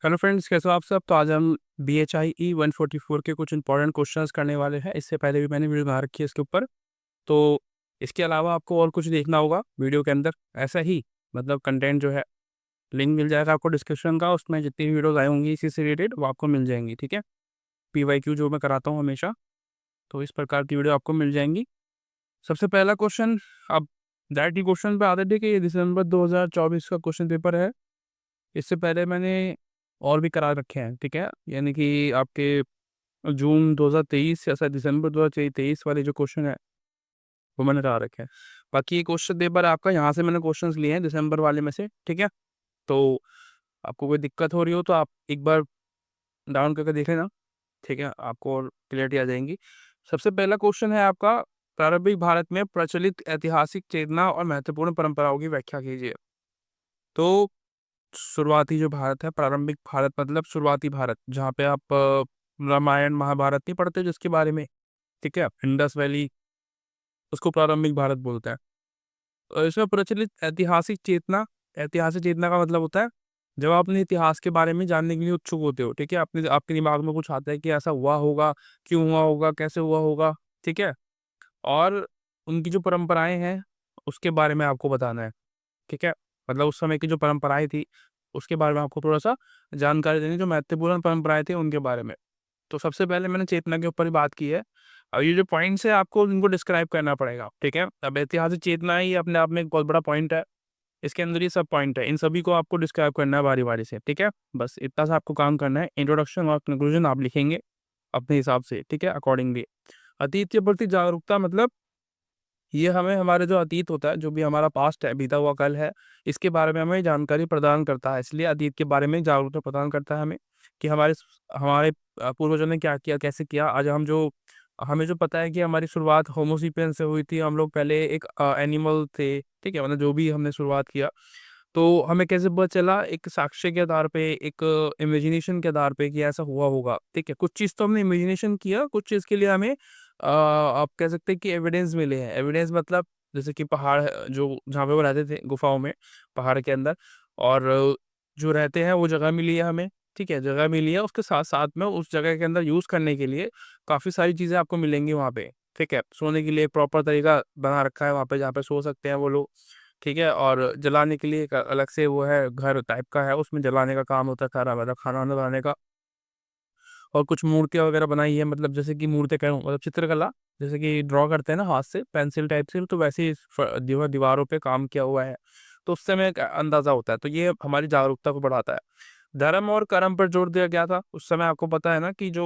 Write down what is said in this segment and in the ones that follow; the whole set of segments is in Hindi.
हेलो फ्रेंड्स, कैसे हो आप सब। तो आज हम BHIE 144 के कुछ इंपॉर्टेंट क्वेश्चंस करने वाले हैं। इससे पहले भी मैंने वीडियो बना रखी है इसके ऊपर। तो इसके अलावा आपको और कुछ देखना होगा वीडियो के अंदर, ऐसा ही मतलब कंटेंट जो है, लिंक मिल जाएगा आपको डिस्क्रिप्शन का। उसमें जितनी भी वीडियोज़ आई होंगी इसी से रिलेटेड वो आपको मिल जाएंगी, ठीक है। PYQ जो मैं कराता हूँ हमेशा, तो इस प्रकार की वीडियो आपको मिल जाएंगी। सबसे पहला क्वेश्चन, अब डायरेक्ट क्वेश्चन पे आते थे कि ये दिसंबर 2024 का क्वेश्चन पेपर है। इससे पहले मैंने और भी करा रखे हैं, ठीक है। यानी कि आपके जून 2023 या शायद दिसंबर 2023 वाले जो क्वेश्चन है वो मैंने करा रखे हैं। बाकी ये क्वेश्चन पेपर आपका यहाँ से मैंने क्वेश्चंस लिए हैं दिसंबर वाले में से, ठीक है। तो आपको कोई दिक्कत हो रही हो तो आप एक बार डाउन करके देख लेना, ठीक है, आपको और क्लियरिटी आ जाएंगी। सबसे पहला क्वेश्चन है आपका, प्रारंभिक भारत में प्रचलित ऐतिहासिक चेतना और महत्वपूर्ण परंपराओं की व्याख्या कीजिए। तो शुरुआती जो भारत है, प्रारंभिक भारत मतलब शुरुआती भारत, जहाँ पे आप रामायण महाभारत नहीं पढ़ते जिसके बारे में, ठीक है, इंडस वैली, उसको प्रारंभिक भारत बोलते हैं। इसमें प्रचलित ऐतिहासिक चेतना का मतलब होता है जब आप अपने इतिहास के बारे में जानने के लिए उत्सुक होते हो, ठीक है। अपने आपके दिमाग में कुछ आता है कि ऐसा हुआ होगा, क्यों हुआ होगा, कैसे हुआ होगा, ठीक है। और उनकी जो परंपराएं हैं उसके बारे में आपको बताना है, ठीक है। मतलब उस समय की जो परंपराएं थी उसके बारे में आपको थोड़ा सा जानकारी देनी, जो महत्वपूर्ण परंपराएं थी उनके बारे में। तो सबसे पहले मैंने चेतना के ऊपर ही बात की है। अब ये जो पॉइंट्स है आपको इनको डिस्क्राइब करना पड़ेगा, ठीक है। अब ऐतिहासिक चेतना ही अपने आप में एक बहुत बड़ा पॉइंट है। इसके अंदर ये सब पॉइंट है, इन सभी को आपको डिस्क्राइब करना है बारी बारी से, ठीक है। बस इतना सा आपको काम करना है। इंट्रोडक्शन और कंक्लूजन आप लिखेंगे अपने हिसाब से, ठीक है, अकॉर्डिंगली। अतीत के प्रति जागरूकता मतलब ये हमें हमारे जो अतीत होता है, जो भी हमारा पास्ट है, बीता हुआ कल है, इसके बारे में हमें जानकारी प्रदान करता है। इसलिए अतीत के बारे में जागरूकता प्रदान करता है हमें कि हमारे पूर्वजों ने क्या किया, कैसे किया। आज हमें जो पता है कि हमारी शुरुआत होमोसिपियन से हुई थी, हम लोग पहले एक एनिमल थे, ठीक है। मतलब जो भी हमने शुरुआत किया, तो हमें कैसे पता चला, एक साक्ष्य के आधार पे, एक इमेजिनेशन के आधार पे कि ऐसा हुआ होगा, ठीक है। कुछ चीज़ तो हमने इमेजिनेशन किया, कुछ चीज़ के लिए हमें आप कह सकते हैं कि एविडेंस मिले हैं। एविडेंस मतलब जैसे कि पहाड़ जो जहाँ पे वो रहते थे गुफाओं में, पहाड़ के अंदर, और जो रहते हैं वो जगह मिली है हमें, ठीक है, जगह मिली है। उसके साथ साथ में उस जगह के अंदर यूज़ करने के लिए काफ़ी सारी चीज़ें आपको मिलेंगी वहाँ पे, ठीक है। सोने के लिए एक प्रॉपर तरीका बना रखा है वहाँ पे जहाँ पे सो सकते हैं वो लोग, ठीक है। और जलाने के लिए एक अलग से वो है, घर टाइप का है, उसमें जलाने का काम होता है, खाना मतलब खाना वाना बनाने का। और कुछ मूर्तियाँ वगैरह बनाई है, मतलब जैसे कि मूर्तियाँ कह रहा हूँ, मतलब चित्रकला, जैसे कि ड्रॉ करते हैं ना हाथ से पेंसिल टाइप से, तो वैसे ही दीवारों पे काम किया हुआ है। तो उससे हमें एक अंदाजा होता है, तो ये हमारी जागरूकता को बढ़ाता है। धर्म और कर्म पर जोर दिया गया था उस समय। आपको पता है ना कि जो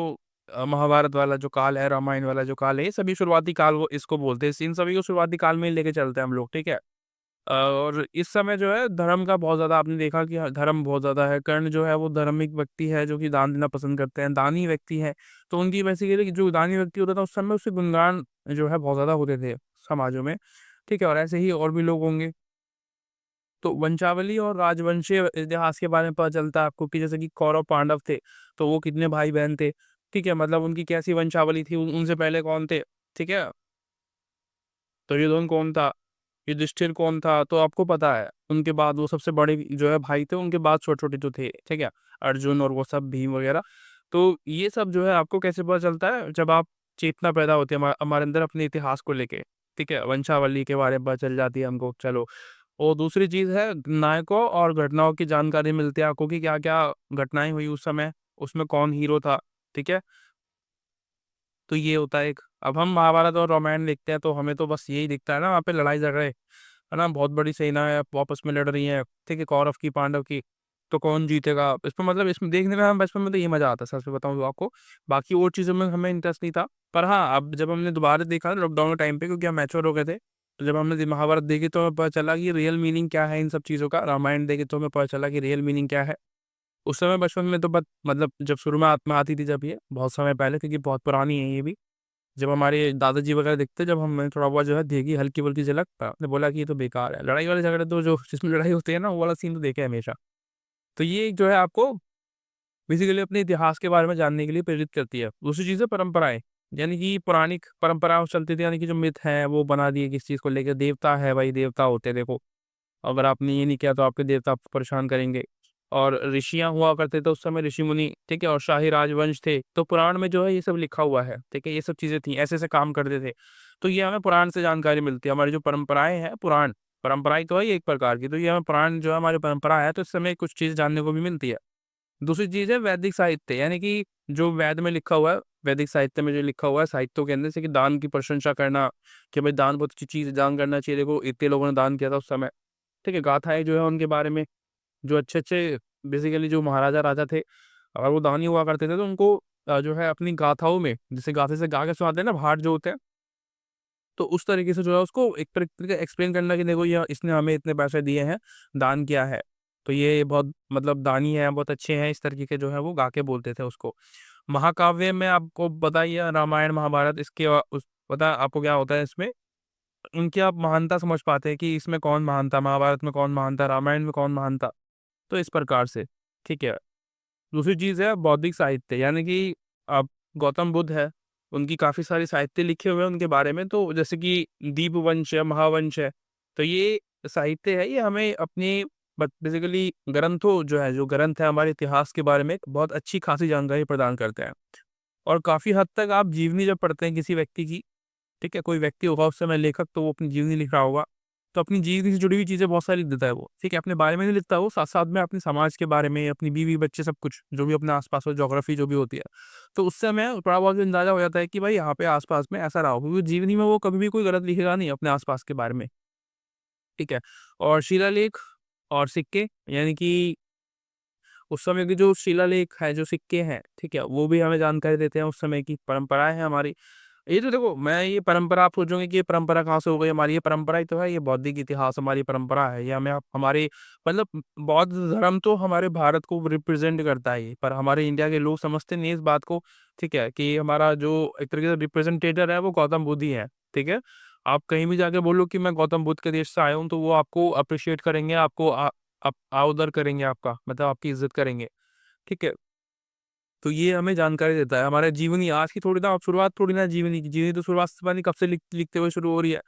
महाभारत वाला जो काल है, रामायण वाला जो काल है, ये सभी शुरुआती काल वो इसको बोलते हैं। इन सभी को शुरुआती काल में ही लेके चलते हैं हम लोग, ठीक है। और इस समय जो है धर्म का बहुत ज़्यादा आपने देखा कि धर्म बहुत ज़्यादा है। कर्ण जो है वो धार्मिक व्यक्ति है जो कि दान देना पसंद करते हैं, दानी व्यक्ति है। तो उनकी बेसिकली जो दानी व्यक्ति होता था उस समय, उससे गुणगान जो है बहुत ज़्यादा होते थे समाजों में, ठीक है। और ऐसे ही और भी लोग होंगे। तो वंशावली और राजवंशीय इतिहास के बारे में पता चलता है आपको कि जैसे कि कौरव पांडव थे, तो वो कितने भाई बहन थे, ठीक है। मतलब उनकी कैसी वंशावली थी, उनसे पहले कौन थे, ठीक है। दुर्योधन कौन था, युधिष्ठिर कौन था, तो आपको पता है। उनके बाद वो सबसे बड़े जो है भाई थे, उनके बाद छोटे छोटे जो थे, ठीक है, अर्जुन और वो सब, भीम वगैरह। तो ये सब जो है आपको कैसे पता चलता है, जब आप चेतना पैदा होती है हमारे अंदर अपने इतिहास को लेके, ठीक है। वंशावली के बारे में पता चल जाती है हमको, चलो। और दूसरी चीज है, नायकों और घटनाओं की जानकारी मिलती है आपको कि क्या क्या घटनाएं हुई उस समय, उसमें कौन हीरो था, ठीक है। तो ये होता है एक। अब हम महाभारत और रामायण देखते हैं तो हमें तो बस यही दिखता है ना, वहाँ पे लड़ाई झगड़े, है ना, बहुत बड़ी सेना है आपस में लड़ रही है, ठीक है, कौरव की पांडव की। तो कौन जीतेगा इसमें, मतलब इसमें देखने में हम बचपन में तो ये मजा आता है, सच में बताऊं तो आपको। बाकी और चीज़ों में हमें इंटरेस्ट नहीं था। पर हाँ, अब जब हमने दोबारा देखा लॉकडाउन के टाइम पे, क्योंकि हम मैच्योर हो गए थे, तो जब हमने महाभारत देखी तो हमें पता चला कि रियल मीनिंग क्या है इन सब चीज़ों का। रामायण देखी तो हमें पता चला कि रियल मीनिंग क्या है। उस समय बचपन में तो बस मतलब जब शुरू में आत्मा आती थी, जब ये बहुत समय पहले, क्योंकि बहुत पुरानी है ये भी, जब हमारे दादाजी वगैरह दिखते, जब हमने थोड़ा बहुत जो है देखी हल्की फुल्की झलक, आपने बोला कि ये तो बेकार है। लड़ाई वाले झगड़े तो जो जिसमें लड़ाई होती है ना, वो वाला सीन तो देखे हमेशा। तो ये जो है आपको बेसिकली अपने इतिहास के बारे में जानने के लिए प्रेरित करती है। दूसरी चीज़ है परंपराएं, यानी कि पौराणिक परंपराओं चलती थी, यानी कि जो मिथ है वो बना दिए किस चीज़ को लेकर। देवता है भाई, देवता होते हैं, देखो, अगर आपने ये नहीं किया तो आपके देवता आपको परेशान करेंगे। और ऋषियाँ हुआ करते थे उस समय, ऋषि मुनि, ठीक है, और शाही राजवंश थे। तो पुराण में जो है ये सब लिखा हुआ है, ठीक है, ये सब चीज़ें थी, ऐसे-ऐसे काम करते थे। तो ये हमें पुराण से जानकारी मिलती है। हमारी जो परंपराएँ हैं, पुराण, परंपराएँ तो है ये एक प्रकार की, तो ये हमें पुराण जो है हमारी परंपरा है, तो इससे हमें कुछ चीज़ जानने को भी मिलती है। दूसरी चीज़ है वैदिक साहित्य, यानी कि जो वेद में लिखा हुआ है, वैदिक साहित्य में जो लिखा हुआ है, साहित्यों के अंदर, जैसे कि दान की प्रशंसा करना, कि भाई दान बहुत अच्छी चीज़ है, दान करना चाहिए, देखो इतने लोगों ने दान किया था उस समय, ठीक है। गाथाएँ जो है उनके बारे में, जो अच्छे-अच्छे बेसिकली जो महाराजा राजा थे, अगर वो दानी हुआ करते थे तो उनको जो है अपनी गाथाओं में, जैसे गाथे से गा के सुनाते हैं ना भाट जो होते हैं, तो उस तरीके से जो है उसको एक तरीके से एक्सप्लेन करना कि देखो ये इसने हमें इतने पैसे दिए हैं, दान किया है। तो ये बहुत मतलब दानी है, बहुत अच्छे हैं, इस तरीके के जो है वो गा के बोलते थे उसको। महाकाव्य में आपको पता ही है, रामायण, महाभारत, इसके उस पता है आपको क्या होता है इसमें, उनकी आप महानता समझ पाते हैं कि इसमें कौन महान था, महाभारत में कौन महान था, रामायण में कौन महान था। तो इस प्रकार से, ठीक है। दूसरी चीज़ है बौद्धिक साहित्य, यानी कि अब गौतम बुद्ध है, उनकी काफ़ी सारी साहित्य लिखे हुए हैं उनके बारे में, तो जैसे कि दीपवंश है, महावंश है, तो ये साहित्य है, ये हमें अपनी बट बेसिकली ग्रंथों जो है, जो ग्रंथ है हमारे इतिहास के बारे में बहुत अच्छी खासी जानकारी प्रदान करते हैं। और काफ़ी हद तक आप जीवनी जब पढ़ते हैं किसी व्यक्ति की, ठीक है, कोई व्यक्ति होगा उस समय लेखक, तो वो अपनी जीवनी लिख रहा होगा, तो अपनी जीवनी से जुड़ी हुई चीज़ें बहुत सारी लिख देता है वो, ठीक है, अपने बारे में नहीं लिखता वो, साथ-साथ में अपने समाज के बारे में, अपनी बीवी-बच्चे सब कुछ, जो भी अपने आस-पास हो, ज्योग्राफी जो भी होती है। तो उससे हमें थोड़ा बहुत अंदाज़ा हो जाता है कि भाई यहाँ पे आस-पास में ऐसा रहा हो, क्योंकि जीवनी में वो कभी भी कोई गलत लिखेगा नहीं अपने आस-पास के बारे में, ठीक है। और शिलालेख और सिक्के, यानी कि उस समय के जो शिलालेख है, जो सिक्के हैं, ठीक है, वो भी हमें जानकारी देते हैं उस समय की परंपराएँ हैं हमारी। ये तो देखो, मैं ये परंपरा, आप सोचोगे कि ये परंपरा कहाँ से हो गई हमारी, ये परंपरा ही तो है, ये बौद्धिक इतिहास हमारी परंपरा है। ये हमें हमारे मतलब बौद्ध धर्म तो हमारे भारत को रिप्रेज़ेंट करता है ये, पर हमारे इंडिया के लोग समझते नहीं है इस बात को, ठीक है, कि हमारा जो एक तरीके से रिप्रेजेंटेटर है वो गौतम बुद्ध ही है, ठीक है। आप कहीं भी जाके बोलो कि मैं गौतम बुद्ध के देश से आया हूँ, तो वो आपको एप्रिशिएट करेंगे, आपको आदर करेंगे आपका, मतलब आपकी इज़्ज़त करेंगे, ठीक है। तो ये हमें जानकारी देता है, हमारे जीवनी आज की थोड़ी ना शुरुआत थोड़ी ना जीवनी की, जीवनी तो शुरुआत से पता नहीं कब से लिखते हुए शुरू हो रही है,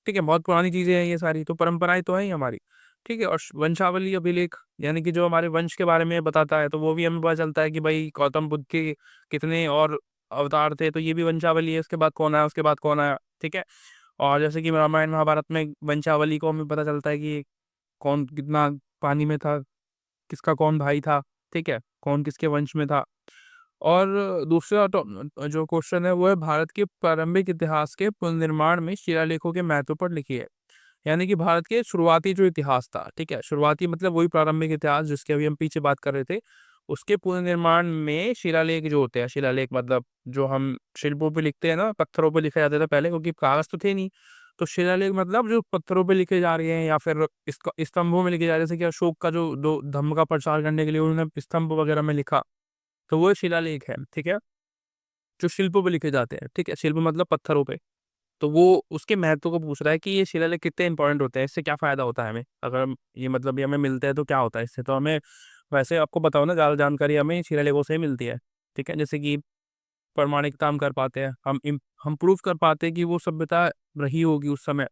ठीक है, बहुत पुरानी चीज़ें हैं ये सारी, तो परंपराएँ तो हैं ही हमारी, ठीक है। और वंशावली अभिलेख, यानी कि जो हमारे वंश के बारे में बताता है, तो वो भी हमें पता चलता है कि भाई गौतम बुद्ध के कितने और अवतार थे, तो ये भी वंशावली है, उसके बाद कौन आया, उसके बाद कौन आया, ठीक है। और जैसे कि रामायण, महाभारत में वंशावली को हमें पता चलता है कि कौन कितना पानी में था, किसका कौन भाई था, ठीक है, कौन किसके वंश में था। और दूसरा जो क्वेश्चन है वो है भारत के प्रारंभिक इतिहास के पुनर्निर्माण में शिलालेखों के महत्व पर लिखिए। यानी कि भारत के शुरुआती जो इतिहास था, ठीक है, शुरुआती मतलब वही प्रारंभिक इतिहास जिसके अभी हम पीछे बात कर रहे थे, उसके पुनर्निर्माण में शिलालेख जो होते हैं, शिलालेख मतलब जो हम शिल्पों पे लिखते हैं ना, पत्थरों पे लिखा जाता था पहले, क्योंकि कागज तो थे नहीं। तो शिलालेख मतलब जो पत्थरों पे लिखे जा रहे हैं, या फिर स्तंभों में लिखे जा रहे हैं, जैसे कि अशोक का जो दो धम्म का प्रचार करने के लिए उन्होंने स्तंभ वगैरह में लिखा, तो वो शिलालेख है, ठीक है, जो शिल्पों पे लिखे जाते हैं, ठीक है, शिल्प मतलब पत्थरों पे। तो वो उसके महत्व को पूछ रहा है कि ये शिलालेख कितने इंपॉर्टेंट होते हैं, इससे क्या फ़ायदा होता है हमें? अगर हम ये मतलब ये हमें मिलते हैं तो क्या होता है इससे? तो हमें वैसे आपको पता हो ना, ज़्यादा जानकारी हमें शिलालेखों से ही मिलती है, ठीक है? जैसे कि प्रमाणिकता हम कर पाते हैं, हम प्रूव कर पाते हैं कि वो सभ्यता रही होगी उस समय।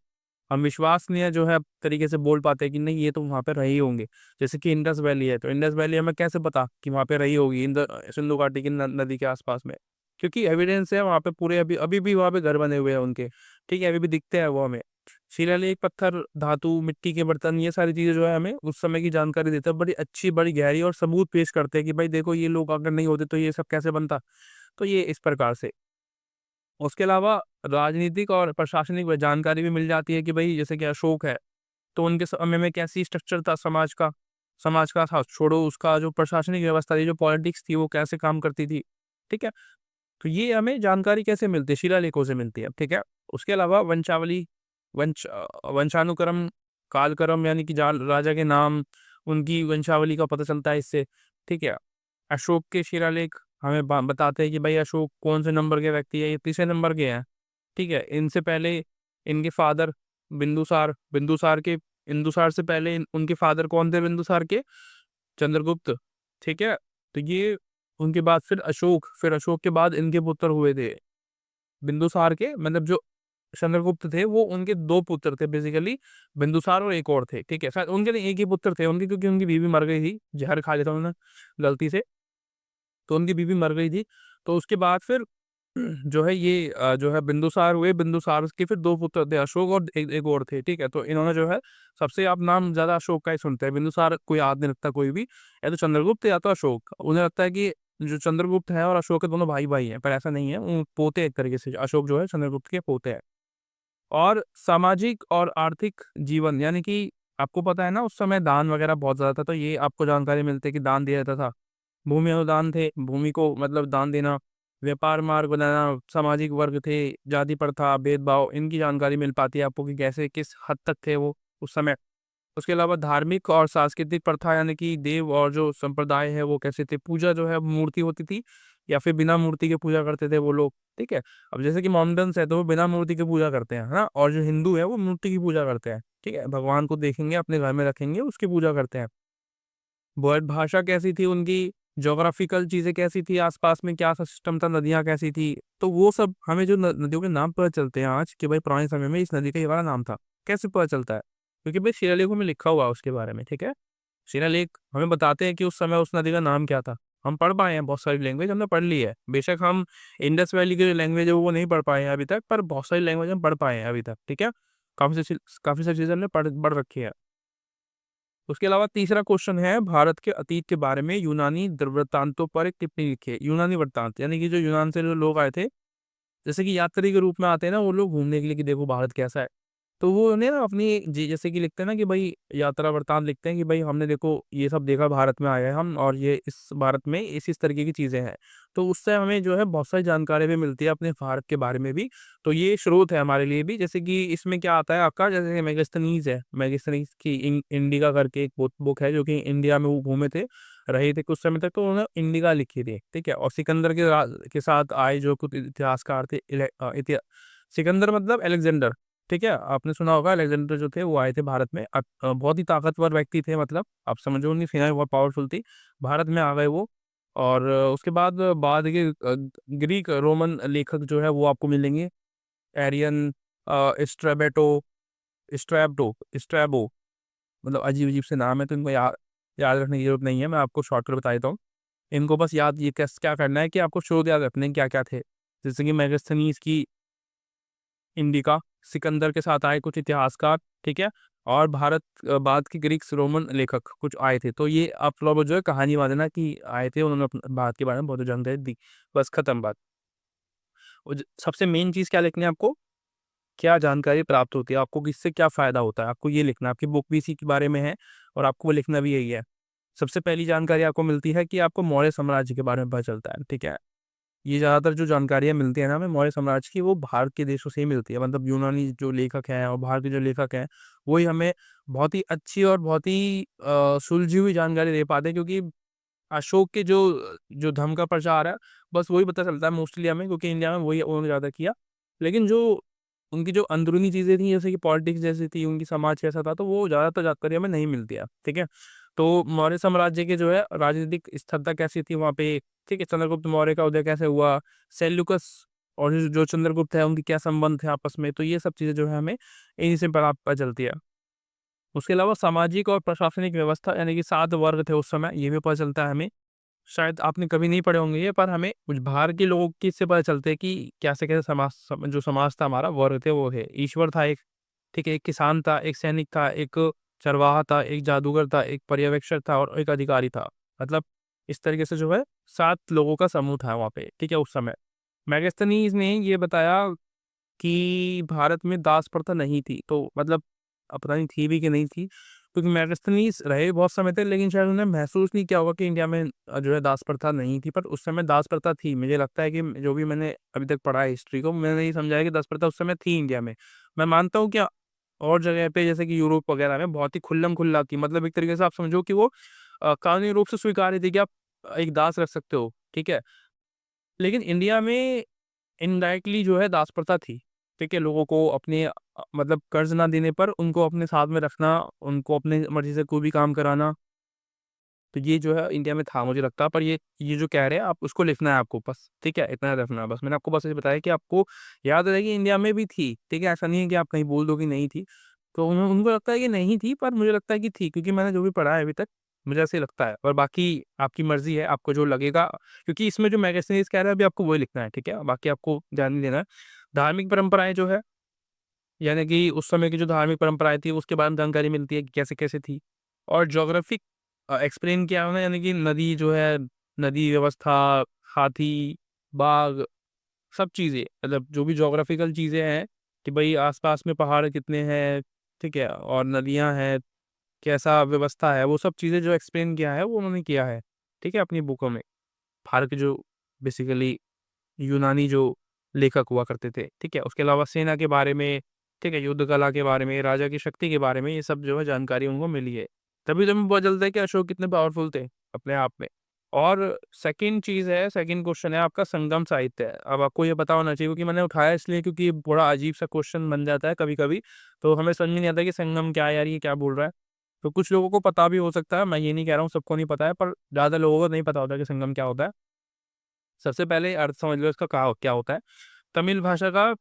हम विश्वसनीय जो है तरीके से बोल पाते हैं कि नहीं, ये तो वहाँ पे रहे ही होंगे। जैसे कि इंडस वैली है, तो इंडस वैली हमें कैसे पता कि वहाँ पे रही होगी, सिंधु घाटी की न नदी के आस-पास में? क्योंकि एविडेंस है वहाँ पे पूरे, अभी अभी भी वहाँ पे घर बने हुए हैं उनके, ठीक है? अभी भी दिखते हैं वो हमें। शिलालेख, पत्थर, धातु, मिट्टी के बर्तन, ये सारी चीज़ें जो है हमें उस समय की जानकारी देते हैं। बड़ी अच्छी, बड़ी गहरी और सबूत पेश करते हैं कि भाई देखो, ये लोग अगर नहीं होते तो ये सब कैसे बनता? तो ये इस प्रकार से। उसके अलावा राजनीतिक और प्रशासनिक व जानकारी भी मिल जाती है कि भई जैसे कि अशोक है, तो उनके समय में कैसी स्ट्रक्चर था समाज का था, छोड़ो उसका जो प्रशासनिक व्यवस्था थी, जो पॉलिटिक्स थी, वो कैसे काम करती थी, ठीक है? तो ये हमें जानकारी कैसे मिलती है? शिलालेखों से मिलती है, ठीक है? उसके अलावा वंशावली, वंशानुक्रम, कालक्रम, यानी कि जाल राजा के नाम, उनकी वंशावली का पता चलता है इससे, ठीक है? अशोक के शिलालेख हमें बताते हैं कि भाई अशोक कौन से नंबर के व्यक्ति है, ये तीसरे नंबर के हैं, ठीक है? इनसे पहले इनके फादर बिंदुसार, बिंदुसार से पहले उनके फादर कौन थे बिंदुसार के? चंद्रगुप्त, ठीक है? तो ये उनके बाद फिर अशोक के बाद इनके पुत्र हुए थे। बिंदुसार के मतलब जो चंद्रगुप्त थे वो उनके 2 पुत्र थे बेसिकली, बिंदुसार और एक और थे, ठीक है? शायद उनके नहीं, एक ही पुत्र थे उनके, क्योंकि उनकी बीवी मर गई थी, ज़हर खा लिया था उन्होंने गलती से, तो उनकी बीवी मर गई थी। तो उसके बाद फिर जो है ये जो है बिंदुसार हुए, बिंदुसार के फिर 2 पुत्र थे, अशोक और एक और थे, ठीक है? तो इन्होंने जो है सबसे आप नाम ज़्यादा अशोक का ही सुनते हैं, बिंदुसार कोई याद नहीं रखता कोई भी, या तो चंद्रगुप्त या तो अशोक। उन्हें लगता है कि जो चंद्रगुप्त है और अशोक है दोनों भाई-भाई हैं, पर ऐसा नहीं है, पोते हैं एक तरीके से, अशोक जो है चंद्रगुप्त के पोते हैं। और सामाजिक और आर्थिक जीवन, यानी कि आपको पता है ना उस समय दान वगैरह बहुत ज़्यादा था, तो ये आपको जानकारी मिलती है कि दान दिया जाता था। भूमि अनुदान थे, भूमि को मतलब दान देना, व्यापार मार्ग बनाना, सामाजिक वर्ग थे, जाति प्रथा, भेदभाव, इनकी जानकारी मिल पाती है आपको कि कैसे किस हद तक थे वो उस समय। उसके अलावा धार्मिक और सांस्कृतिक प्रथा, यानी कि देव और जो संप्रदाय है वो कैसे थे, पूजा जो है मूर्ति होती थी या फिर बिना मूर्ति के पूजा करते थे वो लोग, ठीक है? अब जैसे कि मोमडन्स है तो वो बिना मूर्ति के पूजा करते हैं, है ना? और जो हिंदू है वो मूर्ति की पूजा करते हैं, ठीक है? भगवान को देखेंगे, अपने घर में रखेंगे, उसकी पूजा करते हैं। वर्ड भाषा कैसी थी उनकी, ज्योग्राफिकल चीज़ें कैसी थी, आस-पास में क्या सा सिस्टम था, नदियाँ कैसी थी, तो वो सब हमें जो न नदियों के नाम पता चलते हैं आज कि भाई पुराने समय में इस नदी का ये वाला नाम था। कैसे पता चलता है? क्योंकि भाई शिलालेखों में लिखा हुआ है उसके बारे में, ठीक है? शिलालेख हमें बताते हैं कि उस समय उस नदी का नाम क्या था। हम पढ़ पाए हैं बहुत सारी लैंग्वेज हमने पढ़ ली है। बेशक हम इंडस वैली की जो लैंग्वेज है वो नहीं पढ़ पाए हैं अभी तक, पर बहुत सारी लैंग्वेज हम पढ़ पाए हैं अभी तक, ठीक है? काफ़ी सारी चीज़ें हमने पढ़ पढ़ रखी है। उसके अलावा तीसरा क्वेश्चन है, भारत के अतीत के बारे में यूनानी वृत्तांतों पर एक टिप्पणी लिखिए। यूनानी वृत्तांत यानी कि जो यूनान से जो लोग आए थे, जैसे कि यात्री के रूप में आते हैं ना वो लोग घूमने के लिए कि देखो भारत कैसा है। तो वो उन्हें ना अपनी जी जैसे कि लिखते हैं ना कि भाई यात्रा वृत्तांत लिखते हैं कि भाई हमने देखो ये सब देखा, भारत में आए हैं हम और ये इस भारत में इस तरीके की चीज़ें हैं। तो उससे हमें जो है बहुत सारी जानकारी भी मिलती है अपने भारत के बारे में भी। तो ये स्रोत है हमारे लिए भी, जैसे कि इसमें क्या आता है आपका, जैसे मेगास्थनीज़ है, मेगास्थनीज़ की इंडिका करके एक बुक है जो कि इंडिया में वो घूमे थे, रहे थे कुछ समय तक, तो उन्होंने इंडिका लिखी थी, ठीक है? और सिकंदर के साथ आए जो कुछ इतिहासकार थे, सिकंदर मतलब अलेक्जेंडर, ठीक है? आपने सुना होगा अलेक्जेंडर जो थे वो आए थे भारत में, बहुत ही ताकतवर व्यक्ति थे, मतलब आप समझो उनकी सेना बहुत पावरफुल थी। भारत में आ गए वो, और उसके बाद के ग्रीक रोमन लेखक जो है वो आपको मिलेंगे। एरियन, स्ट्रैबो, स्ट्रैबो, मतलब अजीब-अजीब से नाम है, तो इनको याद रखने की ज़रूरत नहीं है, मैं आपको शॉर्टकट बता देता हूँ। इनको बस याद ये क्या करना है कि आपको स्रोत याद रखने हैं क्या-क्या थे। जैसे कि मेगास्थनीज़ की इंडिका, सिकंदर के साथ आए कुछ इतिहासकार, ठीक है? और बाद के ग्रीक्स रोमन लेखक कुछ आए थे। तो ये आप थोड़ा बहुत जो है कहानी बना देना कि आए थे, उन्होंने भारत के बारे में बहुत जानकारी दी। बस खत्म बात। और सबसे मेन चीज़ क्या लिखनी है आपको, क्या जानकारी प्राप्त होती है, आपको किससे क्या फ़ायदा होता है, आपको ये लिखना है। आपकी बुक भी इसी के बारे में है और आपको वो लिखना भी यही है। सबसे पहली जानकारी आपको मिलती है कि आपको मौर्य साम्राज्य के बारे में पता चलता है, ठीक है? ये ज़्यादातर जो जानकारियाँ मिलती है ना हमें मौर्य साम्राज्य की, वो भारत के देशों से ही मिलती है। मतलब यूनानी जो लेखक हैं और बाहर के जो लेखक हैं, वही हमें बहुत ही अच्छी और बहुत ही सुलझी हुई जानकारी दे पाते हैं, क्योंकि अशोक के जो जो धर्म का प्रचार है, बस वही पता चलता है मोस्टली हमें, क्योंकि इंडिया में वही उन्होंने ज़्यादा किया। लेकिन जो उनकी जो अंदरूनी चीज़ें थी, जैसे कि पॉलिटिक्स जैसी थी, उनकी समाज कैसा था, तो वो ज़्यादातर जानकारी हमें नहीं मिलती है, ठीक है? तो मौर्य साम्राज्य के जो है राजनीतिक स्थिरता कैसी थी वहाँ पे, ठीक है? चंद्रगुप्त मौर्य का उदय कैसे हुआ, सेल्यूकस और जो चंद्रगुप्त है उनके क्या संबंध थे आपस में, तो ये सब चीज़ें जो है हमें इन्हीं से पता चलती है। उसके अलावा सामाजिक और प्रशासनिक व्यवस्था, यानी कि 7 वर्ग थे उस समय, ये भी पता चलता है हमें। शायद आपने कभी नहीं पढ़े होंगे ये, पर हमें कुछ बाहर के लोगों की इससे पता चलता है कि कैसे-कैसे जो समाज था हमारा, वर्ग थे वो थे। ईश्वर था एक, ठीक है? एक किसान था, एक सैनिक था, एक चरवाहा था, एक जादूगर था, एक पर्यवेक्षक था और एक अधिकारी था। मतलब इस तरीके से जो है 7 लोगों का समूह था वहाँ पे, ठीक है? उस समय। मेगास्थनीज़ ने ये बताया कि भारत में दास प्रथा नहीं थी, तो मतलब अब पता नहीं थी भी कि नहीं थी, क्योंकि मेगास्थनीज़ रहे बहुत समय तक, लेकिन शायद उन्हें महसूस नहीं किया होगा कि इंडिया में जो है दास प्रथा नहीं थी, पर उस समय दास प्रथा थी। मुझे लगता है कि जो भी मैंने अभी तक पढ़ा है हिस्ट्री को, मैंने ये समझा है कि दास प्रथा उस समय थी इंडिया में। मैं मानता हूँ कि और जगह पे जैसे कि यूरोप वगैरह में बहुत ही खुल्लम-खुल्ला थी, मतलब एक तरीके से आप समझो कि वो कानूनी रूप से स्वीकार्य थी कि आप एक दास रख सकते हो, ठीक है? लेकिन इंडिया में इनडायरेक्टली जो है दास प्रथा थी, ठीक है? लोगों को अपने मतलब कर्ज़ ना देने पर उनको अपने साथ में रखना, उनको अपनी मर्ज़ी से कोई भी काम कराना, तो ये जो है इंडिया में था मुझे लगता है, पर ये जो कह रहे हैं आप उसको लिखना है आपको बस, ठीक है? इतना रखना है बस। मैंने आपको बस ये बताया कि आपको याद रहेगी इंडिया में भी थी, ठीक है? ऐसा नहीं है कि आप कहीं बोल दो कि नहीं थी। तो उनको लगता है कि नहीं थी, पर मुझे लगता है कि थी, क्योंकि मैंने जो भी पढ़ा है अभी तक, मुझे ऐसे ही लगता है। और बाकी आपकी मर्ज़ी है, आपको जो लगेगा, क्योंकि इसमें जो मैगज़ीन्स कह रहा है अभी आपको वही लिखना है, ठीक है? बाकी आपको ध्यान नहीं देना है। धार्मिक परंपराएँ जो है, यानी कि उस समय की जो धार्मिक परंपराएँ थी उसके बारे में जानकारी मिलती है कि कैसे-कैसे थी। और ज्योग्राफिक एक्सप्लेन किया उन्होंने, यानी कि नदी जो है, नदी व्यवस्था, हाथी, बाघ, सब चीज़ें, मतलब जो भी ज्योग्राफिकल चीज़ें हैं कि भई आस-पास में पहाड़ कितने हैं, ठीक है? और नदियाँ हैं, कैसा व्यवस्था है, वो सब चीज़ें जो एक्सप्लेन किया है वो उन्होंने किया है, ठीक है? अपनी बुकों में। भारत के जो बेसिकली यूनानी जो लेखक हुआ करते थे, ठीक है? उसके अलावा सेना के बारे में, ठीक है? युद्ध कला के बारे में, राजा की शक्ति के बारे में, ये सब जो है जानकारी उनको मिली है। तभी तो हमें पता चलता है कि अशोक कितने पावरफुल थे अपने आप में। और सेकंड चीज़ है, सेकंड क्वेश्चन है आपका संगम साहित्य है। अब आपको ये पता होना चाहिए, क्योंकि मैंने उठाया इसलिए क्योंकि ये बड़ा अजीब-सा क्वेश्चन बन जाता है कभी-कभी, तो हमें समझ में नहीं आता कि संगम क्या है यार, ये क्या बोल रहा है? तो कुछ लोगों को पता भी हो सकता है, मैं ये नहीं कह रहा हूँ सबको नहीं पता है, पर ज़्यादा लोगों को नहीं पता होता कि संगम क्या होता है। सबसे पहले अर्थ समझ लो इसका क्या होता है। तमिल भाषा का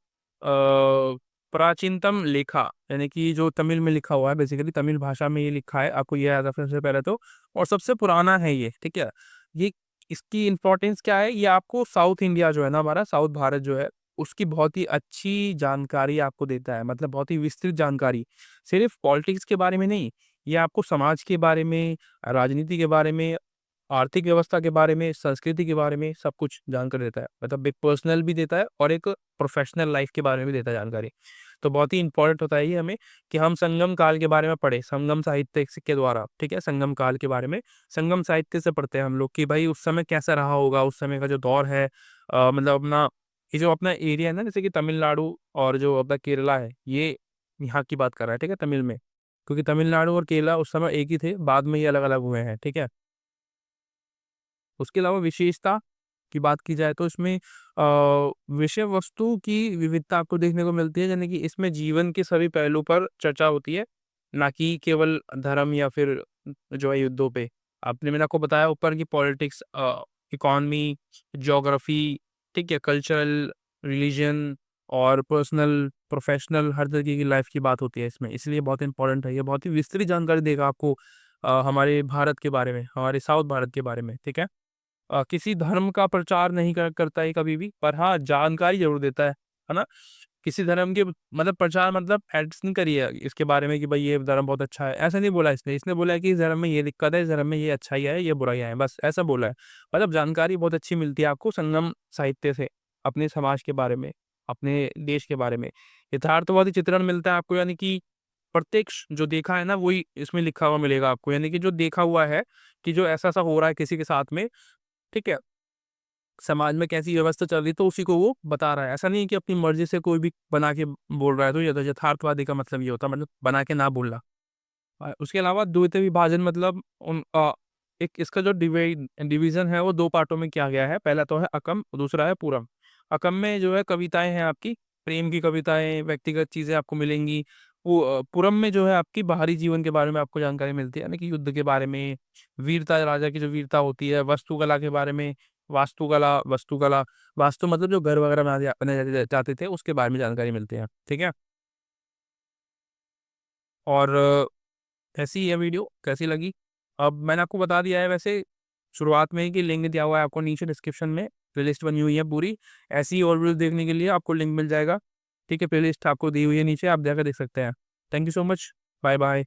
प्राचीनतम लेखा, यानी कि जो तमिल में लिखा हुआ है, बेसिकली तमिल भाषा में ये लिखा है, आपको ये याद रखना सबसे पहले तो। और सबसे पुराना है ये, ठीक है? ये इसकी इम्पोर्टेंस क्या है, ये आपको साउथ इंडिया जो है ना हमारा, साउथ भारत जो है, उसकी बहुत ही अच्छी जानकारी आपको देता है, मतलब बहुत ही विस्तृत जानकारी। सिर्फ़ पॉलिटिक्स के बारे में नहीं, ये आपको समाज के बारे में, राजनीति के बारे में, आर्थिक व्यवस्था के बारे में, संस्कृति के बारे में सब कुछ जानकर देता है। मतलब एक पर्सनल भी देता है और एक प्रोफ़ेशनल लाइफ़ के बारे में भी देता है जानकारी। तो बहुत ही इम्पोर्टेंट होता है ये हमें कि हम संगम काल के बारे में पढ़ें, संगम साहित्य के द्वारा, ठीक है? संगम काल के बारे में, संगम साहित्य से पढ़ते हैं हम लोग कि भाई उस समय कैसा रहा होगा, उस समय का जो दौर है, मतलब अपना ये जो अपना एरिया है ना, जैसे कि तमिलनाडु और जो अपना केरला है, ये यहाँ की बात कर रहा है, ठीक है? तमिल में। क्योंकि तमिलनाडु और केरला उस समय एक ही थे, बाद में ये अलग-अलग हुए हैं, ठीक है? उसके अलावा विशेषता की बात की जाए तो इसमें विषय वस्तु की विविधता आपको देखने को मिलती है, यानी कि इसमें जीवन के सभी पहलू पर चर्चा होती है, ना कि केवल धर्म या फिर जो है युद्धों पे। मैंने आपको बताया ऊपर की पॉलिटिक्स, इकोनॉमी, ज्योग्राफी, ठीक है, कल्चरल, रिलीजन और पर्सनल, प्रोफेशनल, हर तरीके की लाइफ की बात होती है इसमें, इसलिए बहुत इंपॉर्टेंट है ये, बहुत ही विस्तृत जानकारी देगा आपको हमारे भारत के बारे में, हमारे साउथ भारत के बारे में, ठीक है? किसी धर्म का प्रचार नहीं करता है कभी भी, पर हाँ, जानकारी ज़रूर देता है ना? किसी धर्म के मतलब प्रचार, मतलब एड्स नहीं करी है इसके बारे में कि भाई ये धर्म बहुत अच्छा है, ऐसा नहीं बोला इसने। इसने बोला है कि इस धर्म में ये दिक्कत है, इस धर्म में ये अच्छाइयाँ है, ये बुराइयाँ हैं, बस ऐसा बोला है। मतलब जानकारी बहुत अच्छी मिलती है आपको संगम साहित्य से, अपने समाज के बारे में, अपने देश के बारे में। यथार्थवादी चित्रण मिलता है आपको, यानी कि प्रत्यक्ष जो देखा है ना, वही इसमें लिखा हुआ मिलेगा आपको, यानी कि जो देखा हुआ है कि जो ऐसा-ऐसा हो रहा है किसी के साथ में, ठीक है? समाज में कैसी व्यवस्था चल रही है, तो उसी को वो बता रहा है। ऐसा नहीं है कि अपनी मर्ज़ी से कोई भी बना के बोल रहा है, तो ये तो यथार्थवादी का मतलब ये होता है, मतलब बना के ना बोलना। उसके अलावा द्वैत विभाजन, मतलब एक इसका जो डिवीज़न है वो 2 पार्टों में किया गया है। पहला तो है अकम, दूसरा है पूरम। अकम में जो है कविताएँ हैं आपकी, प्रेम की कविताएँ, व्यक्तिगत चीज़ें आपको मिलेंगी। पूरम में जो है आपकी बाहरी जीवन के बारे में आपको जानकारी मिलती है, यानी कि युद्ध के बारे में, वीरता, राजा की जो वीरता होती है, वास्तुकला के बारे में, वास्तुकला, वास्तु मतलब जो घर वगैरह बनाए जाते थे, उसके बारे में जानकारी मिलती है। ठीक है? और कैसी है वीडियो, कैसी लगी? अब मैंने आपको बता दिया है वैसे शुरुआत में ही कि लिंक दिया हुआ है आपको नीचे डिस्क्रिप्शन में, प्लेलिस्ट बनी हुई है पूरी। ऐसी ही और वीडियो देखने के लिए आपको लिंक मिल जाएगा। ठीक है? प्लेलिस्ट आपको दी हुई है नीचे, आप जाकर देख सकते हैं। Thank you so much. Bye bye.